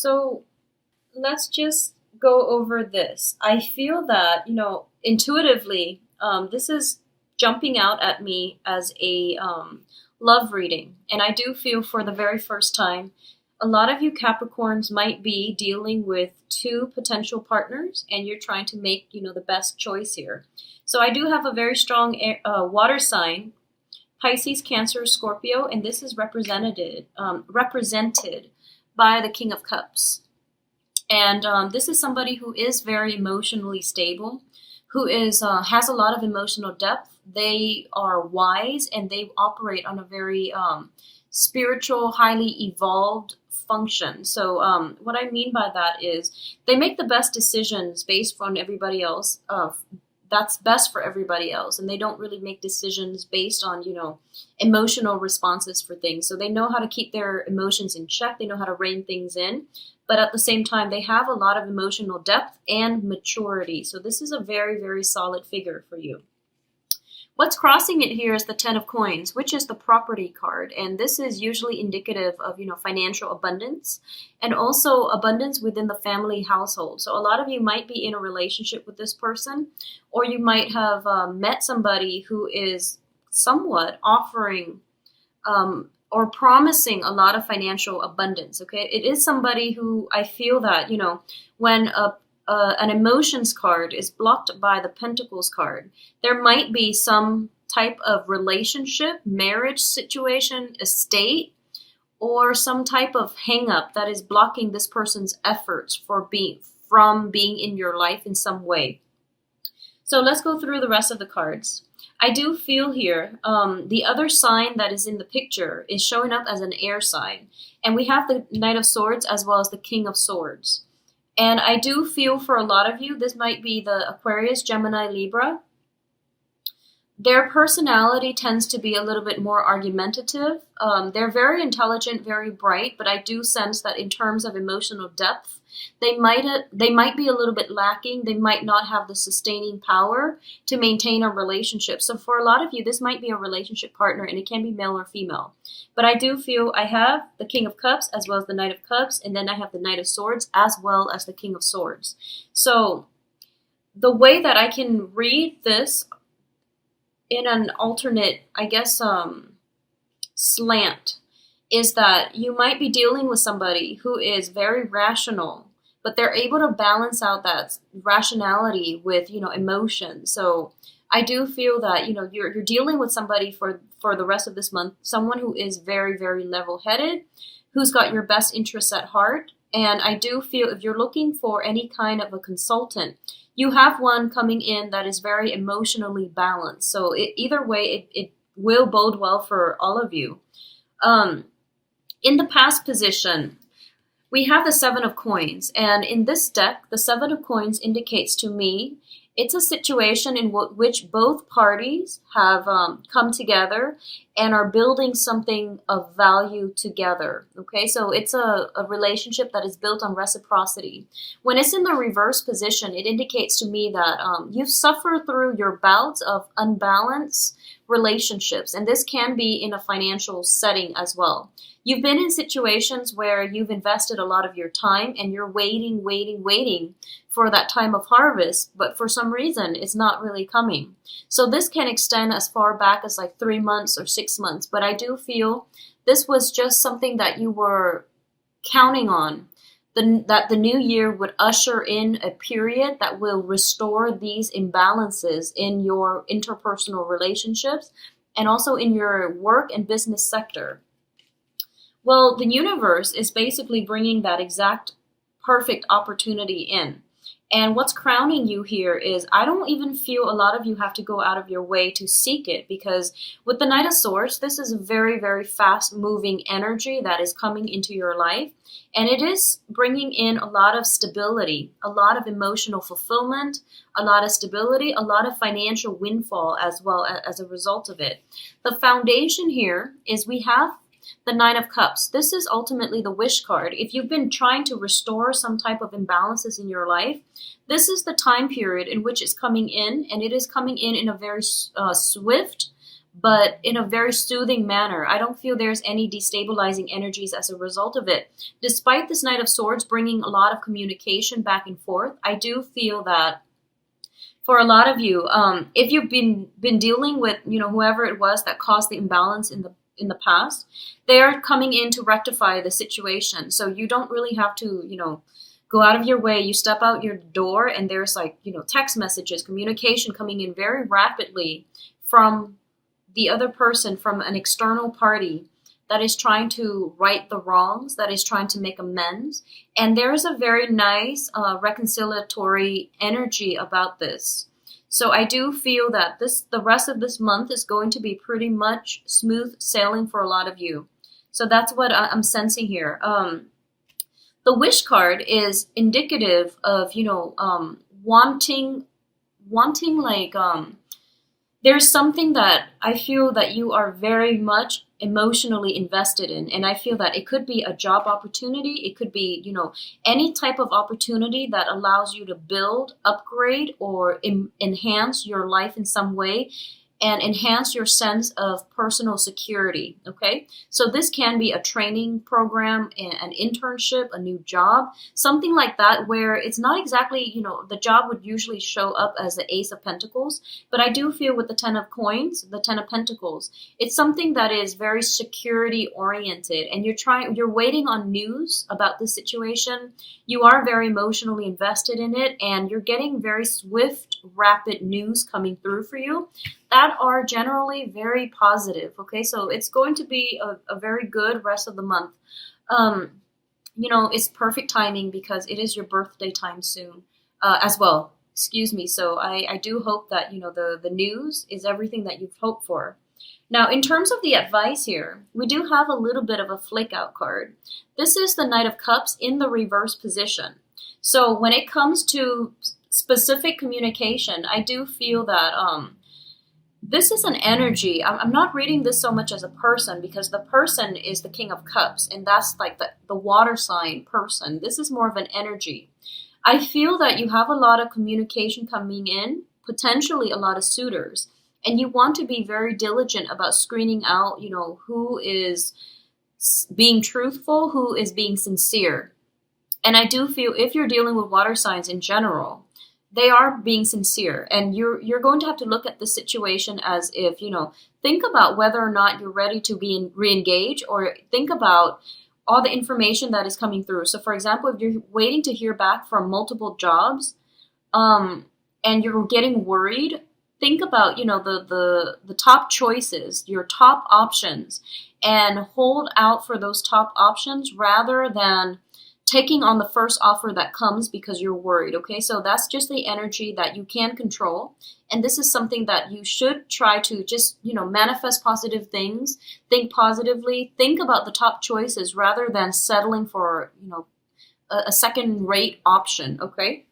So let's just go over this. I feel that, intuitively, this is jumping out at me as a love reading. And I do feel for the very first time, a lot of you Capricorns might be dealing with two potential partners and you're trying to make, the best choice here. So I do have a very strong water sign, Pisces, Cancer, Scorpio, and this is represented by the King of Cups. And this is somebody who is very emotionally stable, who is has a lot of emotional depth. They are wise and they operate on a very spiritual, highly evolved function. So what I mean by that is they make the best decisions based on everybody else. That's best for everybody else, and they don't really make decisions based on emotional responses for things. So they know how to keep their emotions in check. They know how to rein things in, but at the same time they have a lot of emotional depth and maturity. So this is a very, very solid figure for you. What's crossing it here is the Ten of Coins, which is the property card. And this is usually indicative of, financial abundance and also abundance within the family household. So a lot of you might be in a relationship with this person, or you might have met somebody who is somewhat offering or promising a lot of financial abundance. Okay. It is somebody who I feel that, when an emotions card is blocked by the Pentacles card, there might be some type of relationship, marriage situation, estate, or some type of hang-up that is blocking this person's efforts from being in your life in some way. So let's go through the rest of the cards. I do feel here the other sign that is in the picture is showing up as an air sign. And we have the Knight of Swords as well as the King of Swords. And I do feel for a lot of you, this might be the Aquarius, Gemini, Libra. Their personality tends to be a little bit more argumentative. They're very intelligent, very bright, but I do sense that in terms of emotional depth, they might be a little bit lacking. They might not have the sustaining power to maintain a relationship. So for a lot of you, this might be a relationship partner, and it can be male or female. But I do feel I have the King of Cups as well as the Knight of Cups, and then I have the Knight of Swords as well as the King of Swords. So the way that I can read this in an alternate, slant, is that you might be dealing with somebody who is very rational, but they're able to balance out that rationality with, emotion. So I do feel that, you're dealing with somebody for the rest of this month, someone who is very, very level-headed, who's got your best interests at heart. And I do feel if you're looking for any kind of a consultant, you have one coming in that is very emotionally balanced. So either way, it will bode well for all of you. In the past position, we have the Seven of Coins. And in this deck, the Seven of Coins indicates to me it's a situation in which both parties have come together and are building something of value together. Okay, so it's a relationship that is built on reciprocity. When it's in the reverse position, it indicates to me that you've suffered through your bouts of unbalanced relationships, and this can be in a financial setting as well. You've been in situations where you've invested a lot of your time and you're waiting for that time of harvest, but for some reason it's not really coming. So this can extend as far back as like 3 months or 6 months, but I do feel this was just something that you were counting on, that the new year would usher in a period that will restore these imbalances in your interpersonal relationships and also in your work and business sector. Well, the universe is basically bringing that exact perfect opportunity in. And what's crowning you here is I don't even feel a lot of you have to go out of your way to seek it, because with the Knight of Swords, this is a very, very fast moving energy that is coming into your life. And it is bringing in a lot of stability, a lot of emotional fulfillment, a lot of stability, a lot of financial windfall as well as a result of it. The foundation here is we have the Nine of Cups. This is ultimately the wish card. If you've been trying to restore some type of imbalances in your life, this is the time period in which it's coming in, and it is coming in a very swift but in a very soothing manner. I don't feel there's any destabilizing energies as a result of it. Despite this Knight of Swords bringing a lot of communication back and forth, I do feel that for a lot of you, if you've been dealing with whoever it was that caused the imbalance in the past, they are coming in to rectify the situation. So you don't really have to go out of your way. You step out your door, and there's text messages, communication coming in very rapidly from the other person, from an external party that is trying to right the wrongs, that is trying to make amends. And there's a very nice reconciliatory energy about this. So I do feel that the rest of this month is going to be pretty much smooth sailing for a lot of you. So that's what I'm sensing here. The wish card is indicative of, wanting there's something that I feel that you are very much emotionally invested in. And I feel that it could be a job opportunity. It could be, any type of opportunity that allows you to build, upgrade, or enhance your life in some way, and enhance your sense of personal security, okay? So this can be a training program, an internship, a new job, something like that, where it's not exactly, the job would usually show up as the Ace of Pentacles, but I do feel with the Ten of Coins, the Ten of Pentacles, it's something that is very security oriented, and you're waiting on news about this situation. You are very emotionally invested in it, and you're getting very swift, rapid news coming through for you that are generally very positive, okay? So it's going to be a very good rest of the month. It's perfect timing because it is your birthday time soon as well. Excuse me. So I do hope that, the news is everything that you've hoped for. Now, in terms of the advice here, we do have a little bit of a flick out card. This is the Knight of Cups in the reverse position. So when it comes to specific communication, I do feel that this is an energy. I'm not reading this so much as a person, because the person is the King of Cups, and that's like the water sign person. This is more of an energy. I feel that you have a lot of communication coming in, potentially a lot of suitors, and you want to be very diligent about screening out, who is being truthful, who is being sincere. And I do feel if you're dealing with water signs in general, they are being sincere, and you're going to have to look at the situation as if, think about whether or not you're ready to be re-engaged, or think about all the information that is coming through. So for example, if you're waiting to hear back from multiple jobs, and you're getting worried, think about, the top choices, your top options, and hold out for those top options rather than taking on the first offer that comes because you're worried, okay? So that's just the energy that you can control. And this is something that you should try to just, manifest positive things, think positively, think about the top choices rather than settling for, a second-rate option, okay?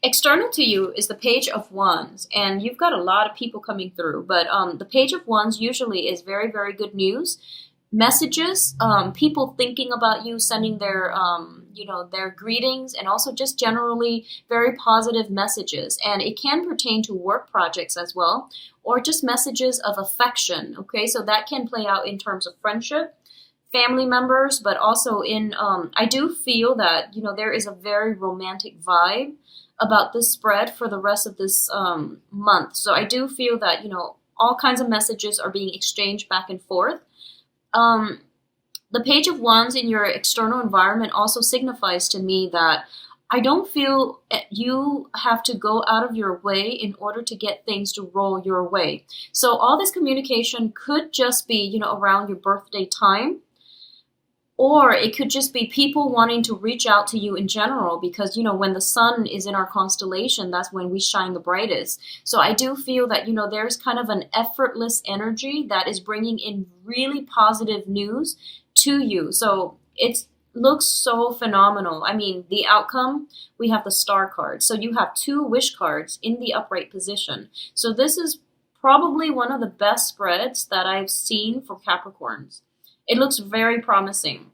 External to you is the Page of Wands, and you've got a lot of people coming through, but the Page of Wands usually is very, very good news. Messages, people thinking about you, sending their their greetings, and also just generally very positive messages. And it can pertain to work projects as well, or just messages of affection, okay? So that can play out in terms of friendship, family members, but also in I do feel that there is a very romantic vibe about this spread for the rest of this month. So I do feel that all kinds of messages are being exchanged back and forth. The Page of Wands in your external environment also signifies to me that I don't feel you have to go out of your way in order to get things to roll your way. So all this communication could just be, around your birthday time, or it could just be people wanting to reach out to you in general because, when the sun is in our constellation, that's when we shine the brightest. So I do feel that, there's kind of an effortless energy that is bringing in really positive news to you. So it looks so phenomenal. I mean, the outcome, we have the Star card. So you have 2 wish cards in the upright position. So this is probably one of the best spreads that I've seen for Capricorns. It looks very promising.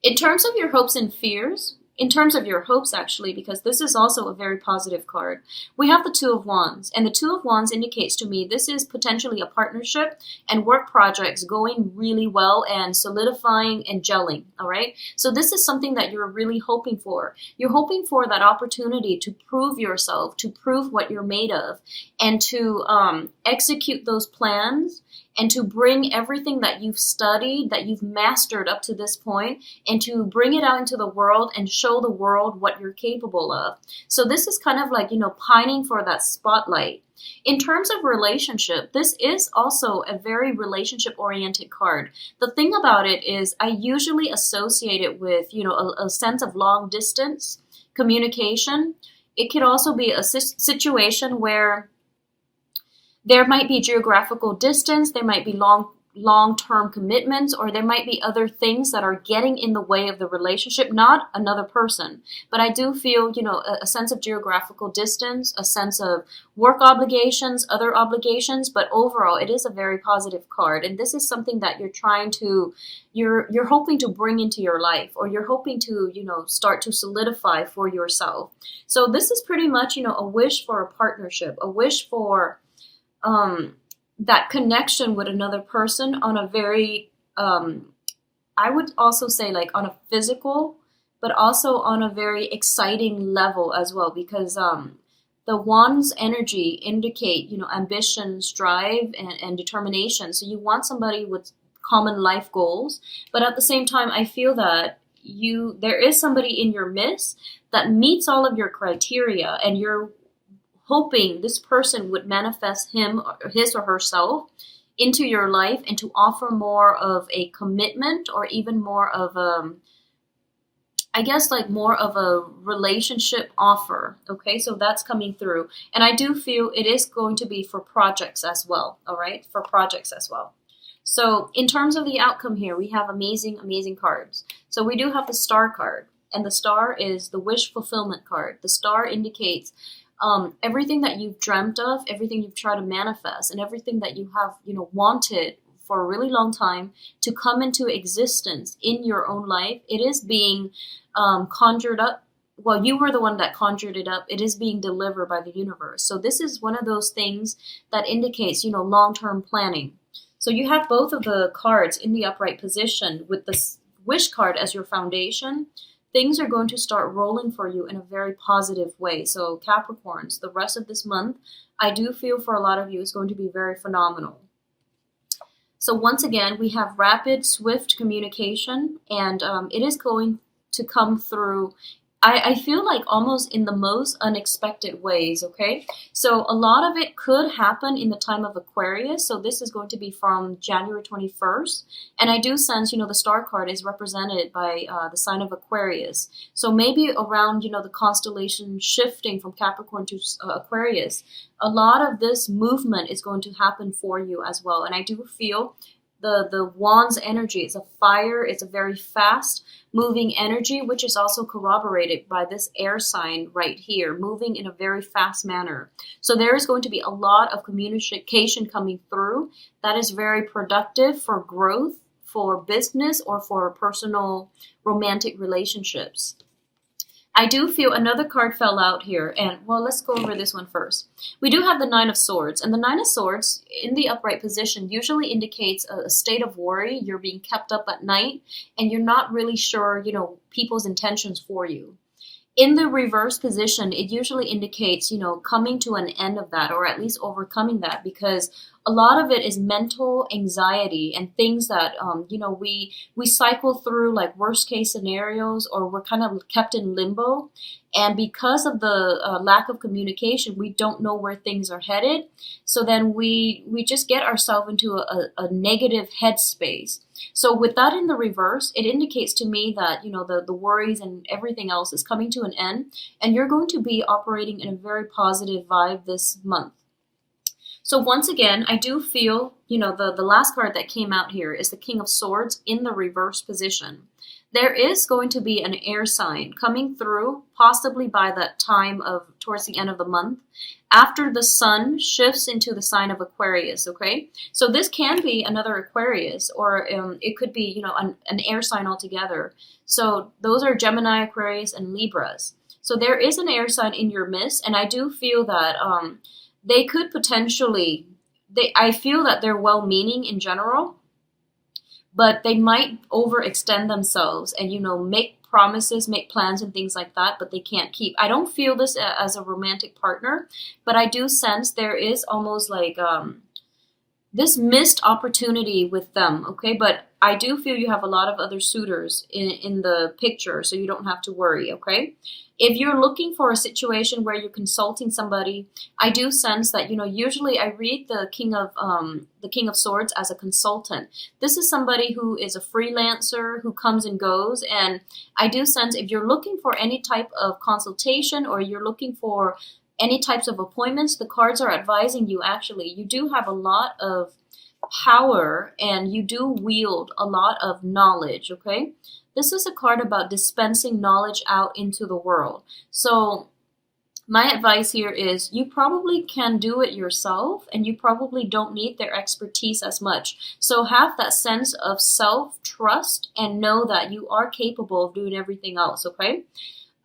In terms of your hopes and fears, in terms of your hopes, actually, because this is also a very positive card, we have the Two of Wands. And the Two of Wands indicates to me this is potentially a partnership and work projects going really well and solidifying and gelling, all right? So this is something that you're really hoping for. You're hoping for that opportunity to prove yourself, to prove what you're made of, and to execute those plans, and to bring everything that you've studied, that you've mastered up to this point, and to bring it out into the world and show the world what you're capable of. So this is kind of like, pining for that spotlight. In terms of relationship, this is also a very relationship-oriented card. The thing about it is I usually associate it with, a sense of long distance communication. It could also be a situation where there might be geographical distance, there might be long-term commitments, or there might be other things that are getting in the way of the relationship, not another person. But I do feel, a sense of geographical distance, a sense of work obligations, other obligations, but overall it is a very positive card. And this is something that you're hoping to bring into your life, or you're hoping to, start to solidify for yourself. So this is pretty much, a wish for a partnership, a wish for that connection with another person on a very, I would also say like on a physical, but also on a very exciting level as well, because the Wands energy indicate, ambition, strive, and determination. So you want somebody with common life goals, but at the same time, I feel that there is somebody in your midst that meets all of your criteria, and you're hoping this person would manifest his or herself into your life and to offer more of a commitment, or even more of more of a relationship offer. Okay, so that's coming through. And I do feel it is going to be for projects as well, all right? For projects as well. So in terms of the outcome here, we have amazing, amazing cards. So we do have the Star card, and the Star is the wish fulfillment card. The Star indicates everything that you've dreamt of, everything you've tried to manifest, and everything that you have, wanted for a really long time to come into existence in your own life. It is being conjured up. Well, you were the one that conjured it up. It is being delivered by the universe. So this is one of those things that indicates, long-term planning. So you have both of the cards in the upright position with the wish card as your foundation. Things are going to start rolling for you in a very positive way. So Capricorns, the rest of this month, I do feel for a lot of you is going to be very phenomenal. So once again, we have rapid, swift communication, and it is going to come through, I feel like almost in the most unexpected ways, okay? So a lot of it could happen in the time of Aquarius. So this is going to be from January 21st. And I do sense, the Star card is represented by the sign of Aquarius. So maybe around, the constellation shifting from Capricorn to Aquarius, a lot of this movement is going to happen for you as well. And I do feel the Wands energy is a fire. It's a very fast moving energy, which is also corroborated by this air sign right here, moving in a very fast manner. So there is going to be a lot of communication coming through that is very productive for growth, for business, or for personal romantic relationships. I do feel another card fell out here, and well, let's go over this one first. We do have the Nine of Swords, and the Nine of Swords in the upright position usually indicates a state of worry. You're being kept up at night, and you're not really sure, people's intentions for you. In the reverse position, it usually indicates, coming to an end of that, or at least overcoming that, because a lot of it is mental anxiety and things that, we cycle through like worst case scenarios, or we're kind of kept in limbo. And because of the lack of communication, we don't know where things are headed. So then we just get ourselves into a negative headspace. So with that in the reverse, it indicates to me that, the worries and everything else is coming to an end, and you're going to be operating in a very positive vibe this month. So once again, I do feel, the last card that came out here is the King of Swords in the reverse position. There is going to be an air sign coming through, possibly by that time of towards the end of the month. after the sun shifts into the sign of Aquarius, okay? So this can be another Aquarius, or it could be, an air sign altogether. So those are Gemini, Aquarius, and Libras. So there is an air sign in your midst, and I do feel that they could potentially, I feel that they're well-meaning in general, but they might overextend themselves and make promises, make plans and things like that, but they can't keep. I don't feel this as a romantic partner, but I do sense there is almost like this missed opportunity with them, okay? But I do feel you have a lot of other suitors in the picture, so you don't have to worry, okay? If you're looking for a situation where you're consulting somebody, I do sense that, usually I read the King of Swords as a consultant. This is somebody who is a freelancer who comes and goes, and I do sense if you're looking for any type of consultation or you're looking for any types of appointments, the cards are advising you actually, you do have a lot of power and you do wield a lot of knowledge, okay? This is a card about dispensing knowledge out into the world. So my advice here is you probably can do it yourself and you probably don't need their expertise as much. So have that sense of self-trust and know that you are capable of doing everything else, okay?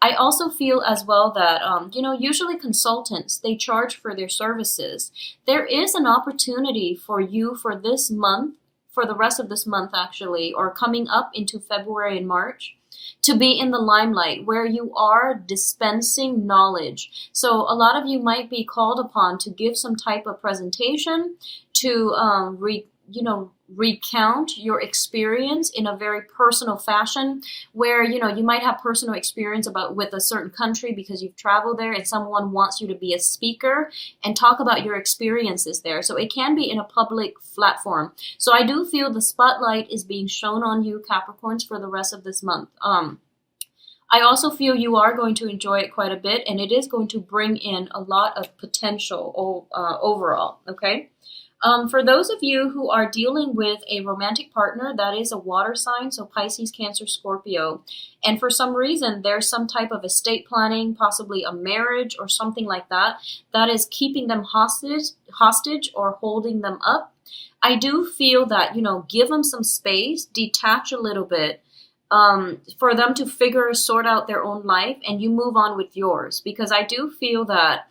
I also feel as well that, usually consultants, they charge for their services. There is an opportunity for you for this month, for the rest of this month actually, or coming up into February and March, to be in the limelight where you are dispensing knowledge. So a lot of you might be called upon to give some type of presentation, to recount your experience in a very personal fashion, where you might have personal experience with a certain country because you've traveled there and someone wants you to be a speaker and talk about your experiences there. So it can be in a public platform. So I do feel the spotlight is being shown on you, Capricorns, for the rest of this month. I also feel you are going to enjoy it quite a bit, and it is going to bring in a lot of potential overall, okay? For those of you who are dealing with a romantic partner that is a water sign, so Pisces, Cancer, Scorpio, and for some reason there's some type of estate planning, possibly a marriage or something like that, that is keeping them hostage or holding them up, I do feel that, give them some space, detach a little bit, for them to sort out their own life, and you move on with yours. Because I do feel that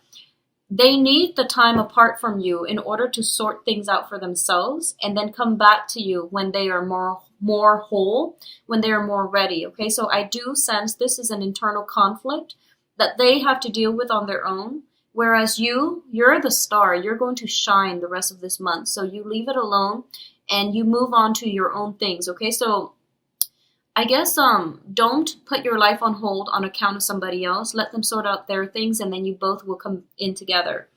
they need the time apart from you in order to sort things out for themselves and then come back to you when they are more whole, when they are more ready, okay? So I do sense this is an internal conflict that they have to deal with on their own, whereas you're the star. You're going to shine the rest of this month. So you leave it alone and you move on to your own things, okay? So I guess don't put your life on hold on account of somebody else. Let them sort out their things and then you both will come in together.